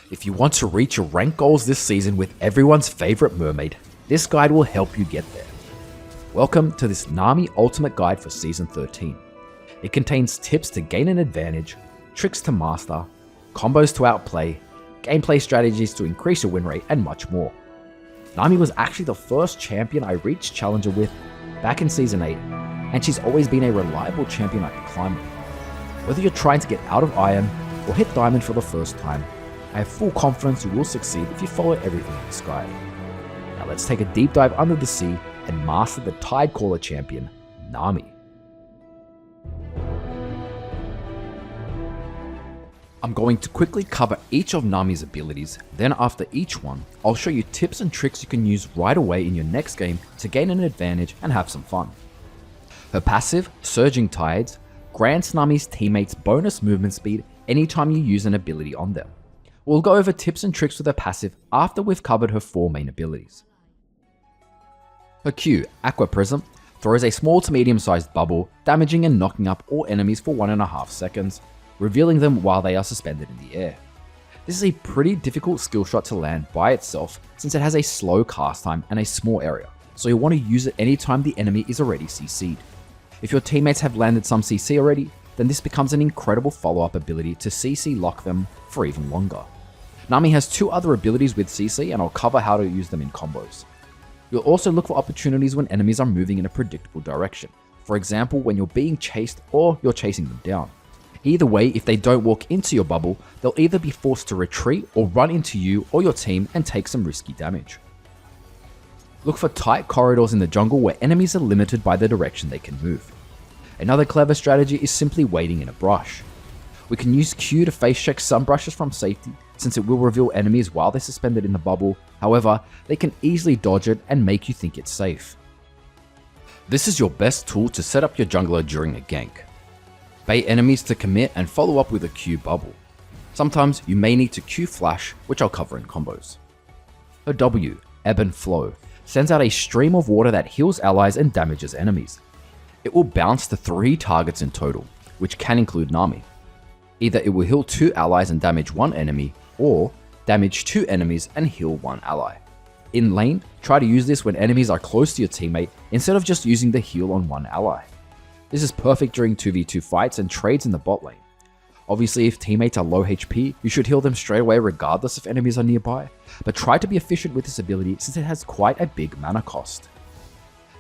If you want to reach your rank goals this season with everyone's favorite mermaid, this guide will help you get there. Welcome to this Nami Ultimate Guide for Season 13. It contains tips to gain an advantage, tricks to master, combos to outplay, gameplay strategies to increase your win rate, and much more. Nami was actually the first champion I reached Challenger with back in Season 8, and she's always been a reliable champion I can climb with. Whether you're trying to get out of Iron or hit Diamond for the first time, I have full confidence you will succeed if you follow everything in this guide. Now let's take a deep dive under the sea and master the Tidecaller champion, Nami. I'm going to quickly cover each of Nami's abilities, then after each one, I'll show you tips and tricks you can use right away in your next game to gain an advantage and have some fun. Her passive, Surging Tides, grants Nami's teammates bonus movement speed anytime you use an ability on them. We'll go over tips and tricks with her passive after we've covered her 4 main abilities. Her Q, Aqua Prison, throws a small to medium sized bubble, damaging and knocking up all enemies for 1.5 seconds, revealing them while they are suspended in the air. This is a pretty difficult skill shot to land by itself since it has a slow cast time and a small area, so you'll want to use it anytime the enemy is already CC'd. If your teammates have landed some CC already, then this becomes an incredible follow-up ability to CC lock them for even longer. Nami has 2 other abilities with CC, and I'll cover how to use them in combos. You'll also look for opportunities when enemies are moving in a predictable direction. For example, when you're being chased or you're chasing them down. Either way, if they don't walk into your bubble, they'll either be forced to retreat or run into you or your team and take some risky damage. Look for tight corridors in the jungle where enemies are limited by the direction they can move. Another clever strategy is simply waiting in a brush. We can use Q to face check some brushes from safety, since it will reveal enemies while they're suspended in the bubble. However, they can easily dodge it and make you think it's safe. This is your best tool to set up your jungler during a gank. Bait enemies to commit and follow up with a Q bubble. Sometimes you may need to Q flash, which I'll cover in combos. Her W, Ebb and Flow, sends out a stream of water that heals allies and damages enemies. It will bounce to 3 targets in total, which can include Nami. Either it will heal 2 allies and damage 1 enemy, or damage 2 enemies and heal 1 ally. In lane, try to use this when enemies are close to your teammate instead of just using the heal on 1 ally. This is perfect during 2v2 fights and trades in the bot lane. Obviously, if teammates are low HP, you should heal them straight away regardless if enemies are nearby, but try to be efficient with this ability since it has quite a big mana cost.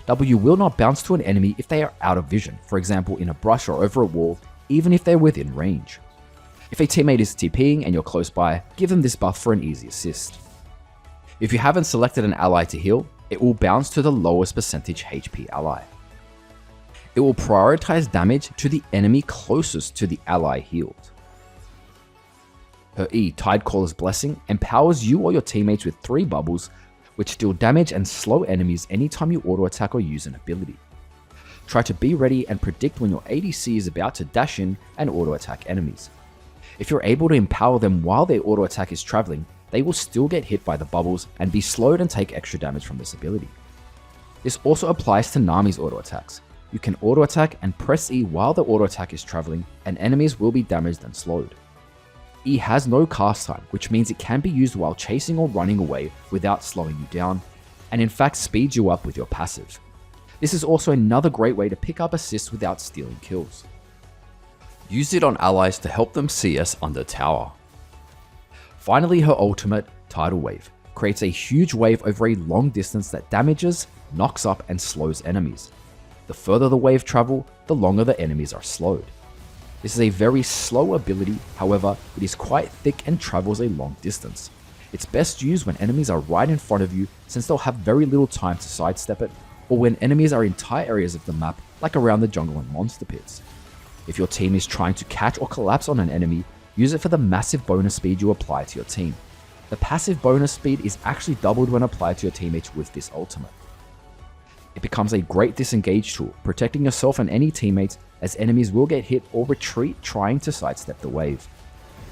W will not bounce to an enemy if they are out of vision, for example in a brush or over a wall, even if they're within range. If a teammate is TPing and you're close by, give them this buff for an easy assist. If you haven't selected an ally to heal, it will bounce to the lowest percentage HP ally. It will prioritize damage to the enemy closest to the ally healed. Her E, Tidecaller's Blessing, empowers you or your teammates with 3 bubbles, which deal damage and slow enemies anytime you auto attack or use an ability. Try to be ready and predict when your ADC is about to dash in and auto attack enemies. If you're able to empower them while their auto attack is traveling, they will still get hit by the bubbles and be slowed and take extra damage from this ability. This also applies to Nami's auto attacks. You can auto attack and press E while the auto attack is traveling, and enemies will be damaged and slowed. E has no cast time, which means it can be used while chasing or running away without slowing you down, and in fact speeds you up with your passive. This is also another great way to pick up assists without stealing kills. Use it on allies to help them CS under tower. Finally, her ultimate, Tidal Wave, creates a huge wave over a long distance that damages, knocks up, and slows enemies. The further the wave travel, the longer the enemies are slowed. This is a very slow ability, however, it is quite thick and travels a long distance. It's best used when enemies are right in front of you since they'll have very little time to sidestep it, or when enemies are in tight areas of the map like around the jungle and monster pits. If your team is trying to catch or collapse on an enemy, use it for the massive bonus speed you apply to your team. The passive bonus speed is actually doubled when applied to your teammates with this ultimate. It becomes a great disengage tool, protecting yourself and any teammates as enemies will get hit or retreat trying to sidestep the wave.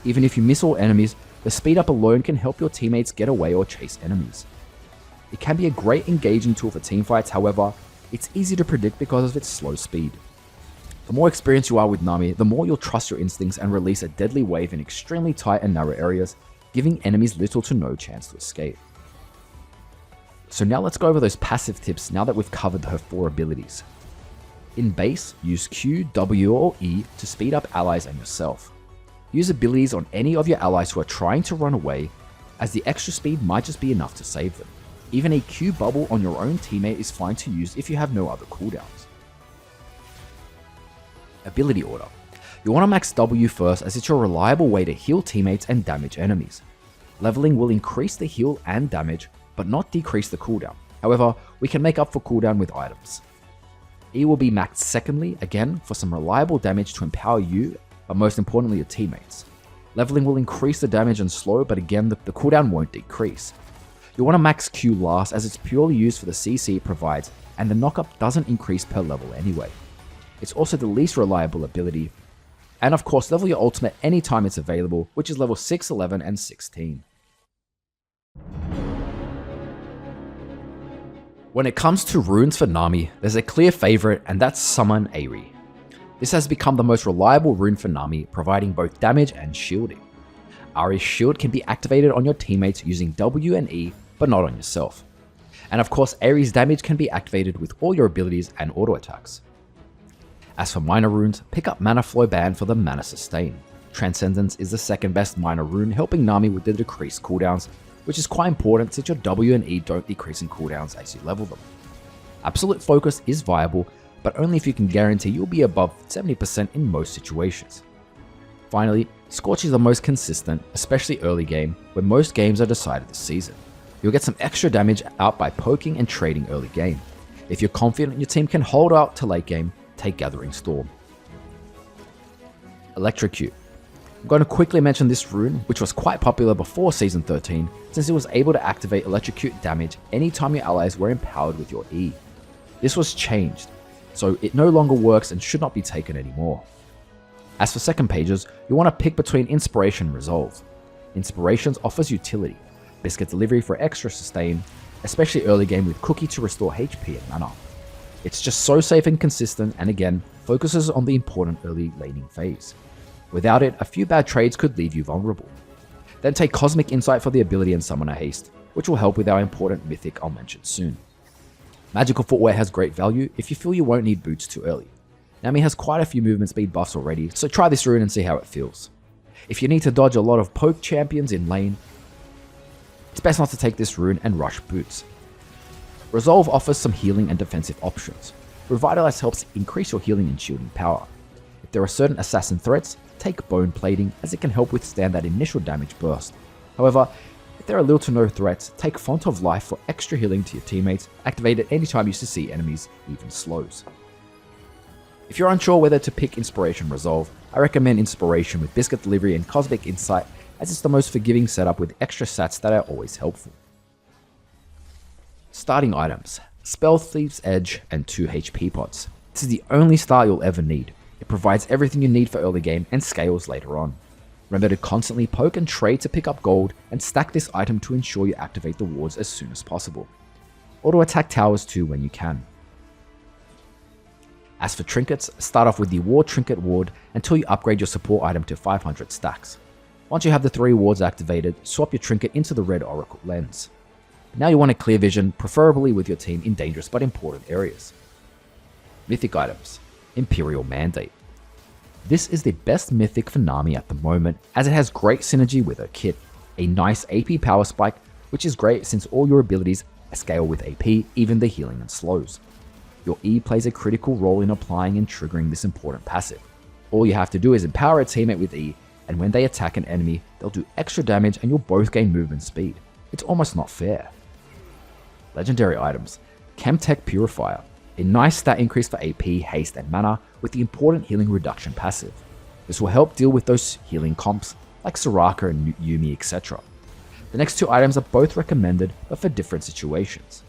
Even if you miss all enemies, the speed up alone can help your teammates get away or chase enemies. It can be a great engaging tool for teamfights, however, it's easy to predict because of its slow speed. The more experienced you are with Nami, the more you'll trust your instincts and release a deadly wave in extremely tight and narrow areas, giving enemies little to no chance to escape. So now let's go over those passive tips now that we've covered her 4 abilities. In base, use Q, W or E to speed up allies and yourself. Use abilities on any of your allies who are trying to run away, as the extra speed might just be enough to save them. Even a Q bubble on your own teammate is fine to use if you have no other cooldowns. Ability order. You want to max W first, as it's a reliable way to heal teammates and damage enemies. Leveling will increase the heal and damage, but not decrease the cooldown. However, we can make up for cooldown with items. E will be maxed secondly, again for some reliable damage to empower you, but most importantly your teammates. Leveling will increase the damage and slow, but again the cooldown won't decrease. You want to max Q last, as it's purely used for the CC it provides, and the knockup doesn't increase per level anyway. It's also the least reliable ability. And of course, level your ultimate anytime it's available, which is level 6, 11, and 16. When it comes to runes for Nami, there's a clear favourite, and that's Summon Aery. This has become the most reliable rune for Nami, providing both damage and shielding. Aery's shield can be activated on your teammates using W and E, but not on yourself. And of course, Aery's damage can be activated with all your abilities and auto attacks. As for minor runes, pick up Mana Flow Band for the Mana Sustain. Transcendence is the second best minor rune, helping Nami with the decreased cooldowns, which is quite important since your W and E don't decrease in cooldowns as you level them. Absolute Focus is viable, but only if you can guarantee you'll be above 70% in most situations. Finally, Scorch is the most consistent, especially early game, when most games are decided this season. You'll get some extra damage out by poking and trading early game. If you're confident your team can hold out to late game, take Gathering Storm. Electrocute. I'm going to quickly mention this rune, which was quite popular before Season 13, since it was able to activate Electrocute damage anytime your allies were empowered with your E. This was changed, so it no longer works and should not be taken anymore. As for second pages, you want to pick between Inspiration and Resolve. Inspirations offers utility, Biscuit Delivery for extra sustain, especially early game with Cookie to restore HP and mana. It's just so safe and consistent, and again, focuses on the important early laning phase. Without it, a few bad trades could leave you vulnerable. Then take Cosmic Insight for the ability and Summoner Haste, which will help with our important mythic I'll mention soon. Magical Footwear has great value if you feel you won't need boots too early. Nami has quite a few movement speed buffs already, so try this rune and see how it feels. If you need to dodge a lot of poke champions in lane, it's best not to take this rune and rush boots. Resolve offers some healing and defensive options. Revitalize helps increase your healing and shielding power. If there are certain assassin threats, take Bone Plating, as it can help withstand that initial damage burst. However, if there are little to no threats, take Font of Life for extra healing to your teammates, activated anytime you see enemies, even slows. If you're unsure whether to pick Inspiration or Resolve, I recommend Inspiration with Biscuit Delivery and Cosmic Insight, as it's the most forgiving setup with extra stats that are always helpful. Starting items: Spell Thief's Edge and 2 HP pots. This is the only start you'll ever need. It provides everything you need for early game and scales later on. Remember to constantly poke and trade to pick up gold, and stack this item to ensure you activate the wards as soon as possible. Auto attack towers too when you can. As for trinkets, start off with the Ward Trinket ward until you upgrade your support item to 500 stacks. Once you have the 3 wards activated, swap your trinket into the red Oracle lens. Now you want a clear vision, preferably with your team in dangerous but important areas. Mythic Items. Imperial Mandate. This is the best mythic for Nami at the moment, as it has great synergy with her kit. A nice AP power spike, which is great since all your abilities scale with AP, even the healing and slows. Your E plays a critical role in applying and triggering this important passive. All you have to do is empower a teammate with E, and when they attack an enemy, they'll do extra damage and you'll both gain movement speed. It's almost not fair. Legendary items. Chemtech Purifier. A nice stat increase for AP, haste, and mana with the important healing reduction passive. This will help deal with those healing comps like Soraka and Yumi, etc. The next 2 items are both recommended, but for different situations.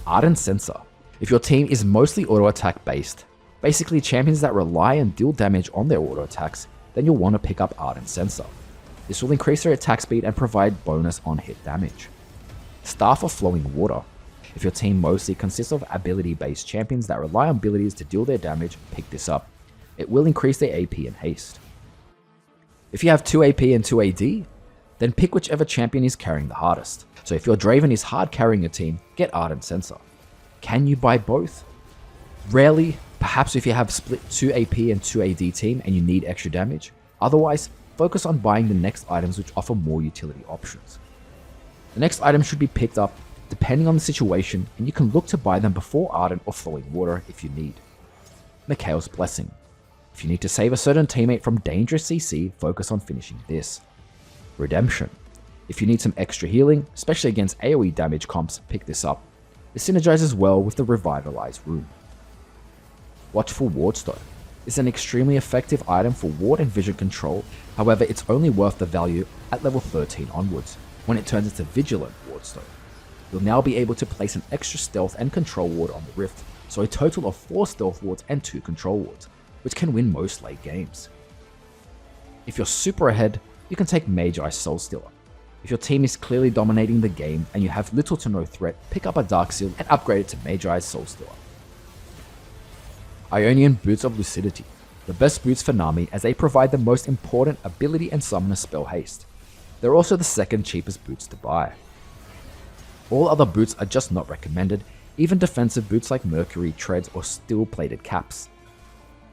Ardent Sensor. If your team is mostly auto attack based, basically champions that rely and deal damage on their auto attacks, then you'll want to pick up Ardent Sensor. This will increase their attack speed and provide bonus on hit damage. Staff of Flowing Water. If your team mostly consists of ability-based champions that rely on abilities to deal their damage, pick this up. It will increase their AP and haste. If you have 2 AP and 2 AD, Then pick whichever champion is carrying the hardest. So if your Draven is hard carrying a team, get Ardent Censer. Can you buy both? Rarely, perhaps if you have split 2 AP and 2 AD team and you need extra damage. Otherwise, focus on buying the next items which offer more utility options. The next item should be picked up depending on the situation, and you can look to buy them before Ardent or Flowing Water if you need. Mikhail's Blessing. If you need to save a certain teammate from dangerous CC, focus on finishing this. Redemption. If you need some extra healing, especially against AoE damage comps, pick this up. It synergizes well with the Revitalize rune. Watchful Wardstone is an extremely effective item for ward and vision control, however it's only worth the value at level 13 onwards, when it turns into Vigilant Wardstone. You'll now be able to place an extra stealth and control ward on the Rift, so a total of 4 stealth wards and 2 control wards, which can win most late games. If you're super ahead, you can take Magi Soulstealer. If your team is clearly dominating the game and you have little to no threat, pick up a Dark Seal and upgrade it to Magi Soulstealer. Ionian Boots of Lucidity. The best boots for Nami as they provide the most important ability and summoner spell haste. They're also the second cheapest boots to buy. All other boots are just not recommended, even defensive boots like Mercury Treads or steel-plated caps.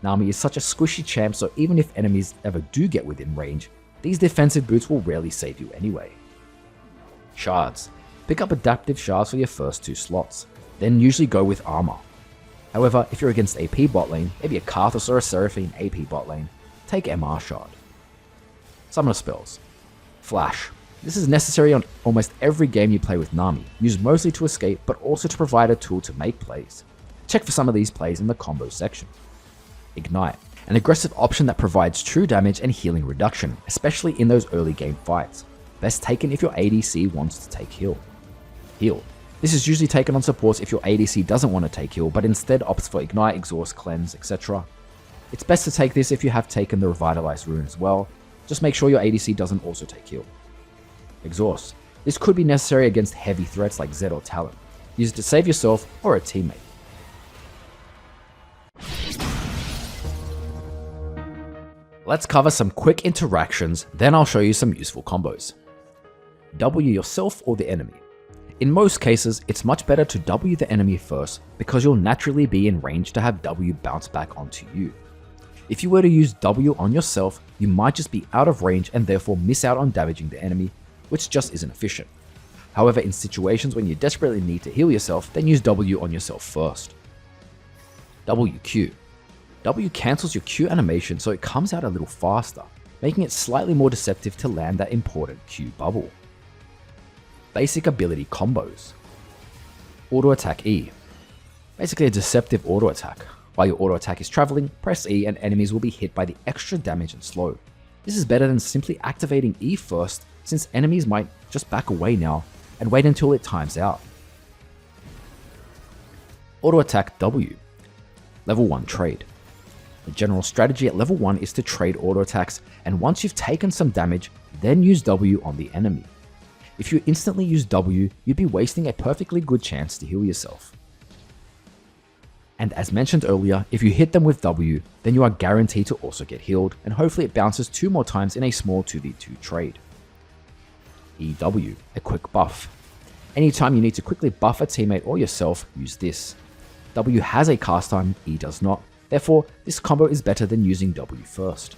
Nami is such a squishy champ, so even if enemies ever do get within range, these defensive boots will rarely save you anyway. Shards. Pick up adaptive shards for your first 2 slots, then usually go with armor. However, if you're against AP bot lane, maybe a Karthus or a Seraphine AP bot lane, take MR Shard. Summoner spells. Flash. This is necessary on almost every game you play with Nami, used mostly to escape but also to provide a tool to make plays. Check for some of these plays in the combo section. Ignite. An aggressive option that provides true damage and healing reduction, especially in those early game fights. Best taken if your ADC wants to take heal. Heal. This is usually taken on supports if your ADC doesn't want to take heal but instead opts for Ignite, Exhaust, Cleanse, etc. It's best to take this if you have taken the Revitalize rune as well, just make sure your ADC doesn't also take heal. Exhaust. This could be necessary against heavy threats like Zed or Talon. Use it to save yourself or a teammate. Let's cover some quick interactions, then I'll show you some useful combos. W yourself or the enemy. In most cases, it's much better to W the enemy first because you'll naturally be in range to have W bounce back onto you. If you were to use W on yourself, you might just be out of range and therefore miss out on damaging the enemy, which just isn't efficient. However, in situations when you desperately need to heal yourself, then use W on yourself first. WQ. W cancels your Q animation so it comes out a little faster, making it slightly more deceptive to land that important Q bubble. Basic ability combos. Auto attack E. Basically a deceptive auto attack. While your auto attack is traveling, press E and enemies will be hit by the extra damage and slow. This is better than simply activating E first, since enemies might just back away now and wait until it times out. Auto attack W. Level 1 trade. The general strategy at level 1 is to trade auto attacks, and once you've taken some damage, then use W on the enemy. If you instantly use W, you'd be wasting a perfectly good chance to heal yourself. And as mentioned earlier, if you hit them with W, then you are guaranteed to also get healed, and hopefully it bounces 2 more times in a small 2v2 trade. EW, a quick buff. Anytime you need to quickly buff a teammate or yourself, use this. W has a cast time, E does not. Therefore, this combo is better than using W first.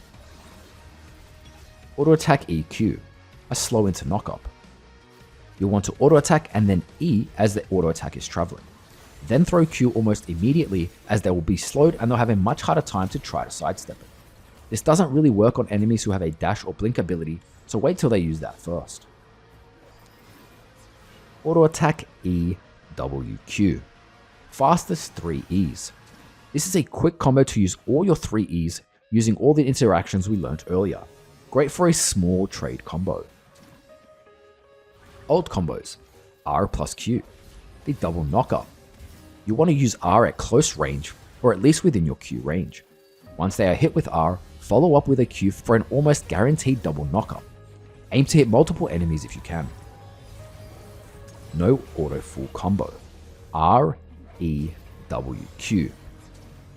Auto attack EQ, a slow into knockup. You'll want to auto attack and then E as the auto attack is traveling. Then throw Q almost immediately as they will be slowed and they'll have a much harder time to try to sidestep it. This doesn't really work on enemies who have a dash or blink ability, so wait till they use that first. Auto attack EWQ. Fastest 3 E's. This is a quick combo to use all your 3 E's using all the interactions we learned earlier. Great for a small trade combo. Ult combos. R plus Q. The double knockup. You want to use R at close range, or at least within your Q range. Once they are hit with R, follow up with a Q for an almost guaranteed double knockup. Aim to hit multiple enemies if you can. No auto full combo. R, E, W, Q.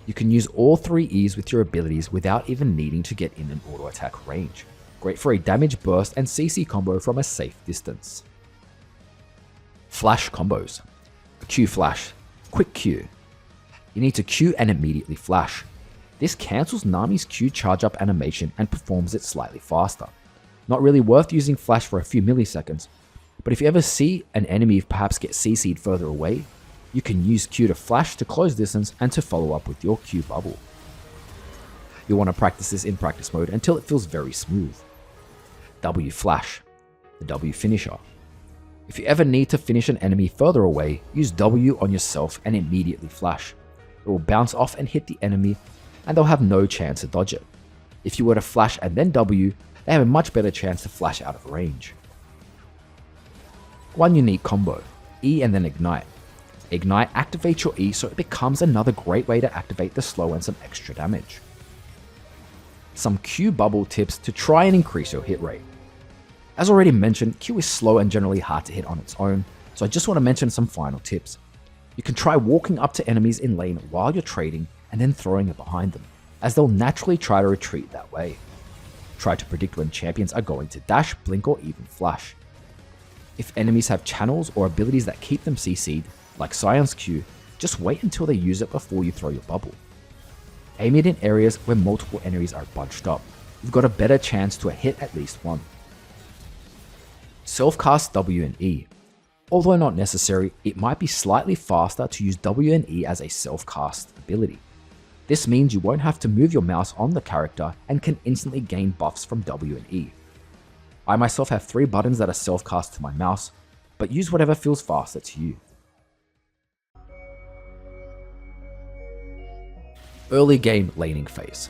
You can use all 3 E's with your abilities without even needing to get in an auto attack range. great for a damage burst and CC combo from a safe distance. Flash combos. Q flash, quick Q. You need to Q and immediately flash. This cancels Nami's Q charge up animation and performs it slightly faster. Not really worth using flash for a few milliseconds, but if you ever see an enemy perhaps get CC'd further away, you can use Q to flash to close distance and to follow up with your Q bubble. You'll want to practice this in practice mode until it feels very smooth. W flash, the W finisher. If you ever need to finish an enemy further away, use W on yourself and immediately flash. It will bounce off and hit the enemy, and they'll have no chance to dodge it. If you were to flash and then W, they have a much better chance to flash out of range. One unique combo, E and then Ignite. Ignite activates your E so it becomes another great way to activate the slow and some extra damage. Some Q bubble tips to try and increase your hit rate. As already mentioned, Q is slow and generally hard to hit on its own, so I just want to mention some final tips. You can try walking up to enemies in lane while you're trading and then throwing it behind them, as they'll naturally try to retreat that way. Try to predict when champions are going to dash, blink, or even flash. If enemies have channels or abilities that keep them CC'd, like Scion's Q, just wait until they use it before you throw your bubble. Aim it in areas where multiple enemies are bunched up. You've got a better chance to hit at least one. Self-cast W and E. Although not necessary, it might be slightly faster to use W and E as a self-cast ability. This means you won't have to move your mouse on the character and can instantly gain buffs from W and E. I myself have 3 buttons that are self-cast to my mouse, but use whatever feels faster to you. Early game laning phase.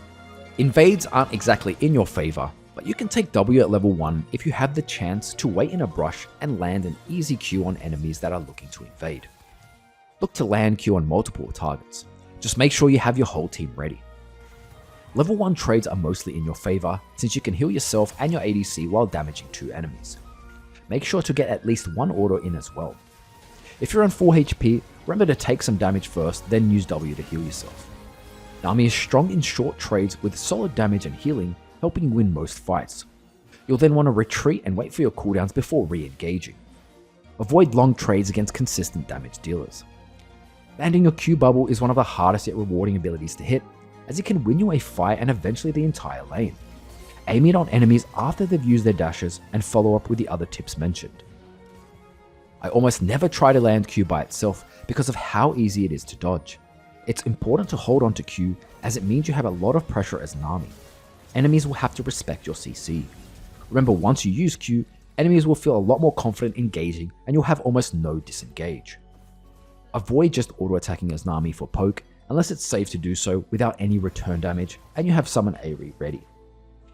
Invades aren't exactly in your favor, but you can take W at level 1 if you have the chance to wait in a brush and land an easy Q on enemies that are looking to invade. Look to land Q on multiple targets. Just make sure you have your whole team ready. Level 1 trades are mostly in your favor since you can heal yourself and your ADC while damaging 2 enemies. Make sure to get at least 1 auto in as well. If you're on full HP, remember to take some damage first, then use W to heal yourself. Nami is strong in short trades with solid damage and healing, helping you win most fights. You'll then want to retreat and wait for your cooldowns before re-engaging. Avoid long trades against consistent damage dealers. Landing your Q bubble is one of the hardest yet rewarding abilities to hit, as it can win you a fight and eventually the entire lane. Aim it on enemies after they've used their dashes and follow up with the other tips mentioned. I almost never try to land Q by itself because of how easy it is to dodge. It's important to hold on to Q as it means you have a lot of pressure as Nami. Enemies will have to respect your CC. Remember, once you use Q, enemies will feel a lot more confident engaging and you'll have almost no disengage. Avoid just auto-attacking as Nami for poke unless it's safe to do so without any return damage and you have summon Aery ready.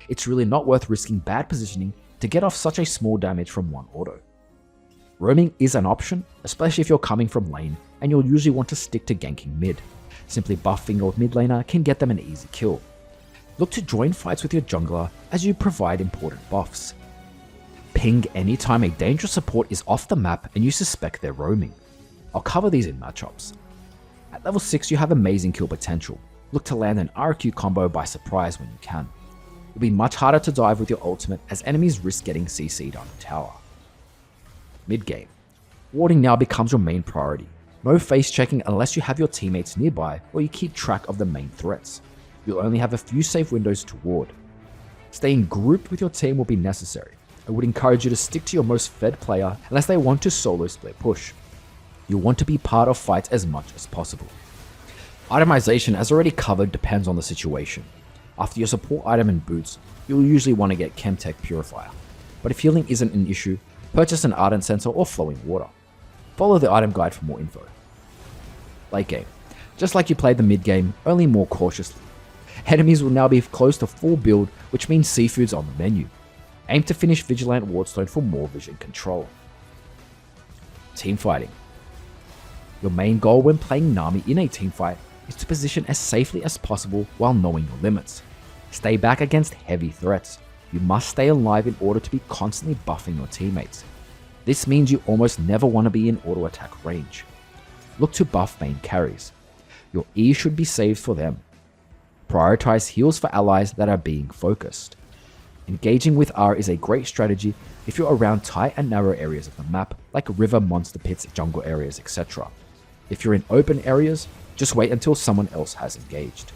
It's really not worth risking bad positioning to get off such a small damage from one auto. Roaming is an option, especially if you're coming from lane and you'll usually want to stick to ganking mid. Simply buffing your mid laner can get them an easy kill. Look to join fights with your jungler as you provide important buffs. Ping anytime a dangerous support is off the map and you suspect they're roaming. I'll cover these in matchups. At level 6 you have amazing kill potential. Look to land an RQ combo by surprise when you can. It'll be much harder to dive with your ultimate as enemies risk getting CC'd on a tower. Mid game. Warding now becomes your main priority. No face checking unless you have your teammates nearby or you keep track of the main threats. You'll only have a few safe windows to ward. Staying grouped with your team will be necessary. I would encourage you to stick to your most fed player unless they want to solo split push. You'll want to be part of fights as much as possible. Itemization, as already covered, depends on the situation. After your support item and boots, you'll usually want to get Chemtech Purifier. But if healing isn't an issue, purchase an Ardent Sensor or Flowing Water. Follow the item guide for more info. Late game. Just like you played the mid game, only more cautiously. Enemies will now be close to full build, which means seafood's on the menu. Aim to finish Vigilant Wardstone for more vision control. Teamfighting. Your main goal when playing Nami in a teamfight is to position as safely as possible while knowing your limits. Stay back against heavy threats. You must stay alive in order to be constantly buffing your teammates. This means you almost never want to be in auto attack range. Look to buff main carries. Your E should be saved for them. Prioritize heals for allies that are being focused. Engaging with R is a great strategy if you're around tight and narrow areas of the map, like river, monster pits, jungle areas, etc. If you're in open areas, just wait until someone else has engaged.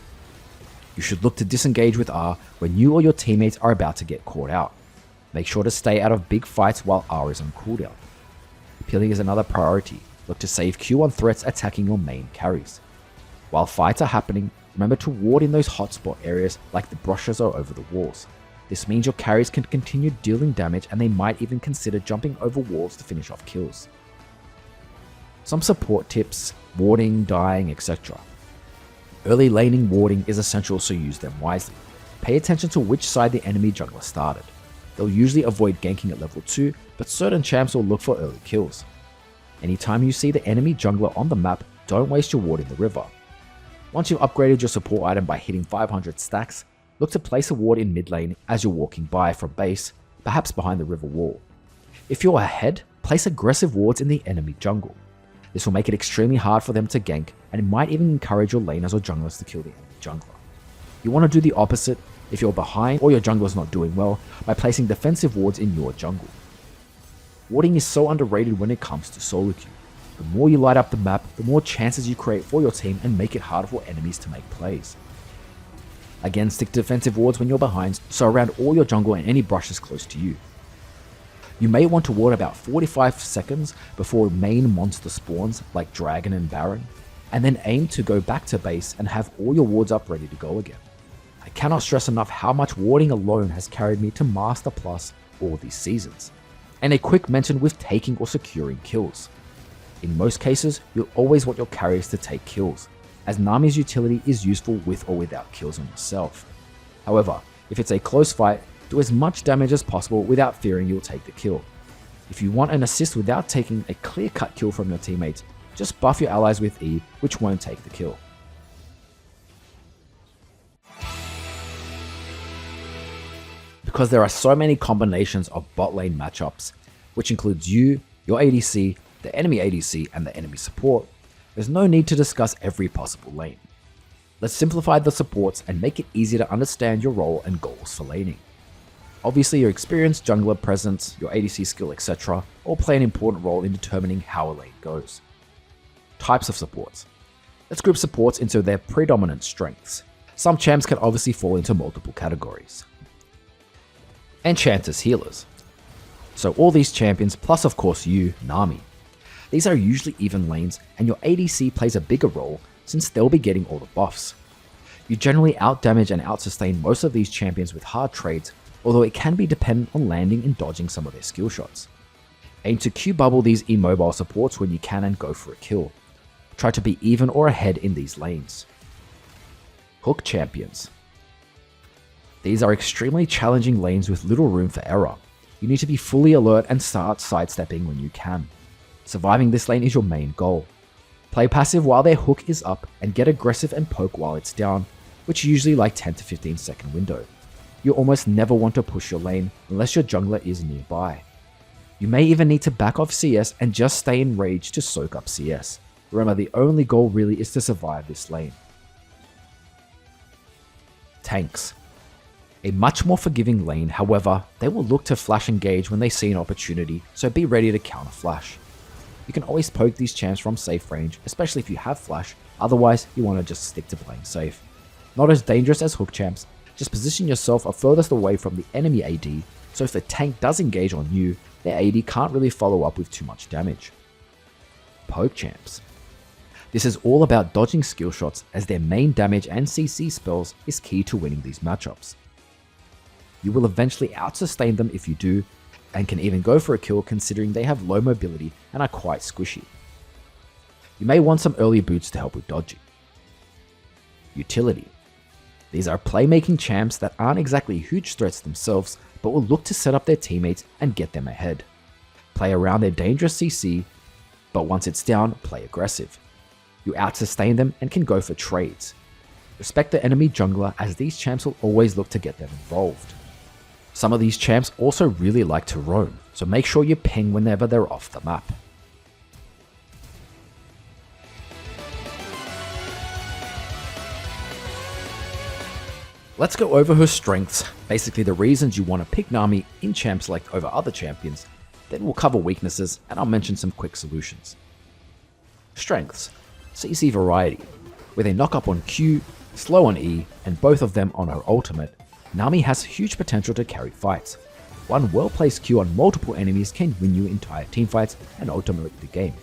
You should look to disengage with R when you or your teammates are about to get caught out. Make sure to stay out of big fights while R is on cooldown. Peeling is another priority. Look to save Q on threats attacking your main carries. While fights are happening, remember to ward in those hotspot areas like the brushes or over the walls. This means your carries can continue dealing damage and they might even consider jumping over walls to finish off kills. Some support tips, warding, dying, etc. Early laning warding is essential, so use them wisely. Pay attention to which side the enemy jungler started. They'll usually avoid ganking at level 2, but certain champs will look for early kills. Anytime you see the enemy jungler on the map, don't waste your ward in the river. Once you've upgraded your support item by hitting 500 stacks, look to place a ward in mid lane as you're walking by from base, perhaps behind the river wall. If you're ahead, place aggressive wards in the enemy jungle. This will make it extremely hard for them to gank, and it might even encourage your laners or junglers to kill the enemy jungler. You want to do the opposite if you're behind or your jungler's not doing well by placing defensive wards in your jungle. Warding is so underrated when it comes to solo queue. The more you light up the map, the more chances you create for your team and make it harder for enemies to make plays. Again, stick to defensive wards when you're behind, so around all your jungle and any brushes close to you. You may want to ward about 45 seconds before main monster spawns like Dragon and Baron, and then aim to go back to base and have all your wards up ready to go again. I cannot stress enough how much warding alone has carried me to Master Plus all these seasons. And a quick mention with taking or securing kills. In most cases, you'll always want your carries to take kills, as Nami's utility is useful with or without kills on yourself. However, if it's a close fight, do as much damage as possible without fearing you'll take the kill. If you want an assist without taking a clear-cut kill from your teammates, just buff your allies with E, which won't take the kill. Because there are so many combinations of bot lane matchups, which includes you, your ADC, the enemy ADC, and the enemy support, there's no need to discuss every possible lane. Let's simplify the supports and make it easier to understand your role and goals for laning. Obviously, your experience, jungler presence, your ADC skill, etc. all play an important role in determining how a lane goes. Types of supports. Let's group supports into their predominant strengths. Some champs can obviously fall into multiple categories. Enchanters healers. So all these champions, plus of course you, Nami. These are usually even lanes, and your ADC plays a bigger role since they'll be getting all the buffs. You generally outdamage and outsustain most of these champions with hard trades, although it can be dependent on landing and dodging some of their skill shots. Aim to Q bubble these immobile supports when you can and go for a kill. Try to be even or ahead in these lanes. Hook champions. These are extremely challenging lanes with little room for error. You need to be fully alert and start sidestepping when you can. Surviving this lane is your main goal. Play passive while their hook is up and get aggressive and poke while it's down, which is usually like 10 to 15 second window. You almost never want to push your lane unless your jungler is nearby. You may even need to back off CS and just stay in rage to soak up CS. Remember, the only goal really is to survive this lane. Tanks. A much more forgiving lane, however, they will look to flash engage when they see an opportunity, so be ready to counter flash. You can always poke these champs from safe range, especially if you have flash, otherwise you want to just stick to playing safe. Not as dangerous as hook champs, just position yourself furthest away from the enemy AD, so if the tank does engage on you, their AD can't really follow up with too much damage. Poke champs. This is all about dodging skill shots, as their main damage and CC spells is key to winning these matchups. You will eventually outsustain them if you do, and can even go for a kill considering they have low mobility and are quite squishy. You may want some early boots to help with dodging. Utility. These are playmaking champs that aren't exactly huge threats themselves, but will look to set up their teammates and get them ahead. Play around their dangerous CC, but once it's down, play aggressive. You outsustain them and can go for trades. Respect the enemy jungler, as these champs will always look to get them involved. Some of these champs also really like to roam, so make sure you ping whenever they're off the map. Let's go over her strengths, basically the reasons you want to pick Nami in Champ Select over other champions, then we'll cover weaknesses and I'll mention some quick solutions. Strengths. CC variety. With a knock up on Q, slow on E, and both of them on her ultimate, Nami has huge potential to carry fights. One well placed Q on multiple enemies can win you entire teamfights and ultimately the game.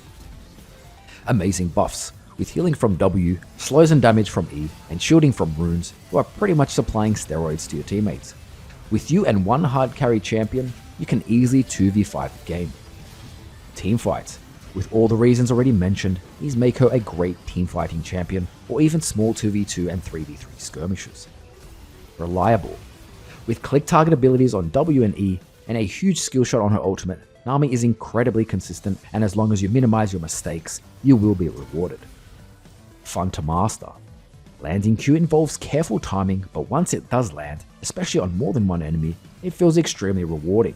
Amazing buffs. With healing from W, slows and damage from E, and shielding from runes, who are pretty much supplying steroids to your teammates. With you and one hard carry champion, you can easily 2v5 the game. Teamfights. With all the reasons already mentioned, these make her a great teamfighting champion, or even small 2v2 and 3v3 skirmishes. Reliable. With click target abilities on W and E, and a huge skill shot on her ultimate, Nami is incredibly consistent, and as long as you minimize your mistakes, you will be rewarded. Fun to master. Landing Q involves careful timing, but once it does land, especially on more than one enemy, it feels extremely rewarding.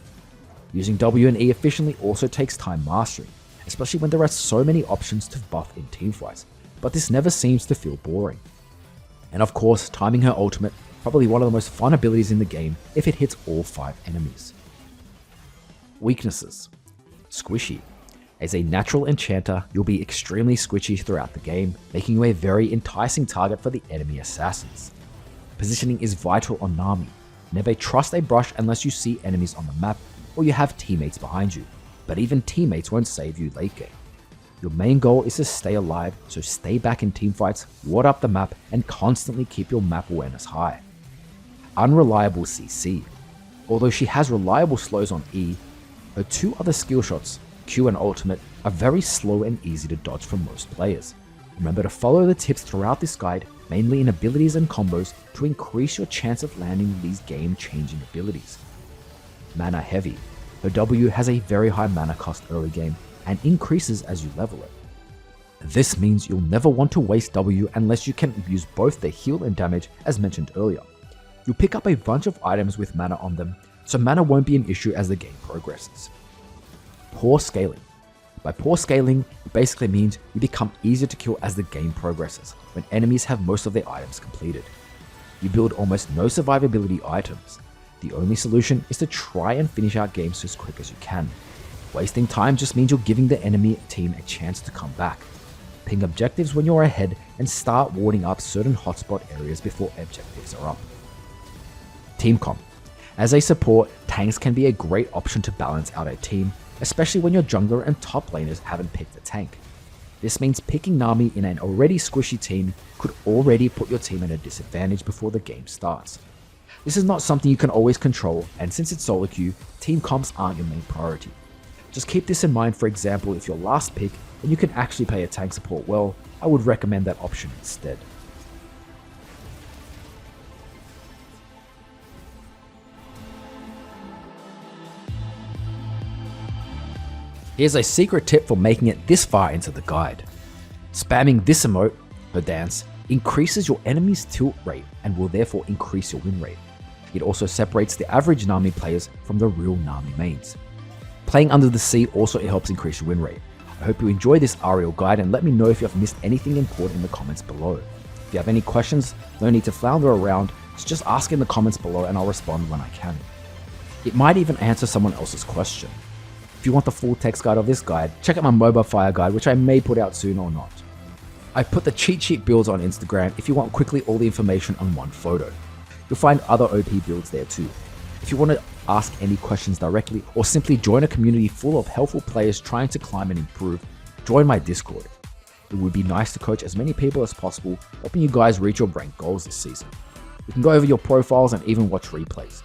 Using W and E efficiently also takes time mastering, especially when there are so many options to buff in teamfights, but this never seems to feel boring. And of course, timing her ultimate, probably one of the most fun abilities in the game if it hits all 5 enemies. Weaknesses. Squishy. As a natural enchanter, you'll be extremely squishy throughout the game, making you a very enticing target for the enemy assassins. Positioning is vital on Nami. Never trust a brush unless you see enemies on the map or you have teammates behind you, but even teammates won't save you late game. Your main goal is to stay alive, so stay back in teamfights, ward up the map, and constantly keep your map awareness high. Unreliable CC. Although she has reliable slows on E, her 2 other skill shots, Q and ultimate, are very slow and easy to dodge for most players. Remember to follow the tips throughout this guide, mainly in abilities and combos, to increase your chance of landing these game-changing abilities. Mana heavy. Her W has a very high mana cost early game and increases as you level it. This means you'll never want to waste W unless you can use both the heal and damage as mentioned earlier. You'll pick up a bunch of items with mana on them, so mana won't be an issue as the game progresses. Poor scaling. By poor scaling, it basically means you become easier to kill as the game progresses, when enemies have most of their items completed. You build almost no survivability items. The only solution is to try and finish out games as quick as you can. Wasting time just means you're giving the enemy team a chance to come back. Ping objectives when you're ahead and start warding up certain hotspot areas before objectives are up. Team comp. As a support, tanks can be a great option to balance out a team, especially when your jungler and top laners haven't picked a tank. This means picking Nami in an already squishy team could already put your team at a disadvantage before the game starts. This is not something you can always control, and since it's solo queue, team comps aren't your main priority. Just keep this in mind. For example, if your last pick and you can actually play a tank support well, I would recommend that option instead. Here's a secret tip for making it this far into the guide. Spamming this emote, her dance, increases your enemy's tilt rate and will therefore increase your win rate. It also separates the average Nami players from the real Nami mains. Playing under the sea also helps increase your win rate. I hope you enjoy this Ariel guide and let me know if you have missed anything important in the comments below. If you have any questions, no need to flounder around, just ask in the comments below and I'll respond when I can. It might even answer someone else's question. If you want the full text guide of this guide, check out my mobile fire guide, which I may put out soon or not. I put the cheat sheet builds on Instagram if you want quickly all the information on one photo. You'll find other OP builds there too. If you want to ask any questions directly or simply join a community full of helpful players trying to climb and improve, join my Discord. It would be nice to coach as many people as possible, helping you guys reach your rank goals this season. You can go over your profiles and even watch replays.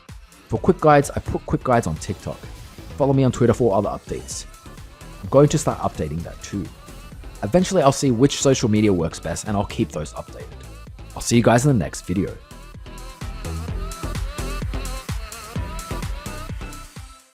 For quick guides, I put quick guides on TikTok. Follow me on Twitter for other updates. I'm going to start updating that too. Eventually I'll see which social media works best and I'll keep those updated. I'll see you guys in the next video.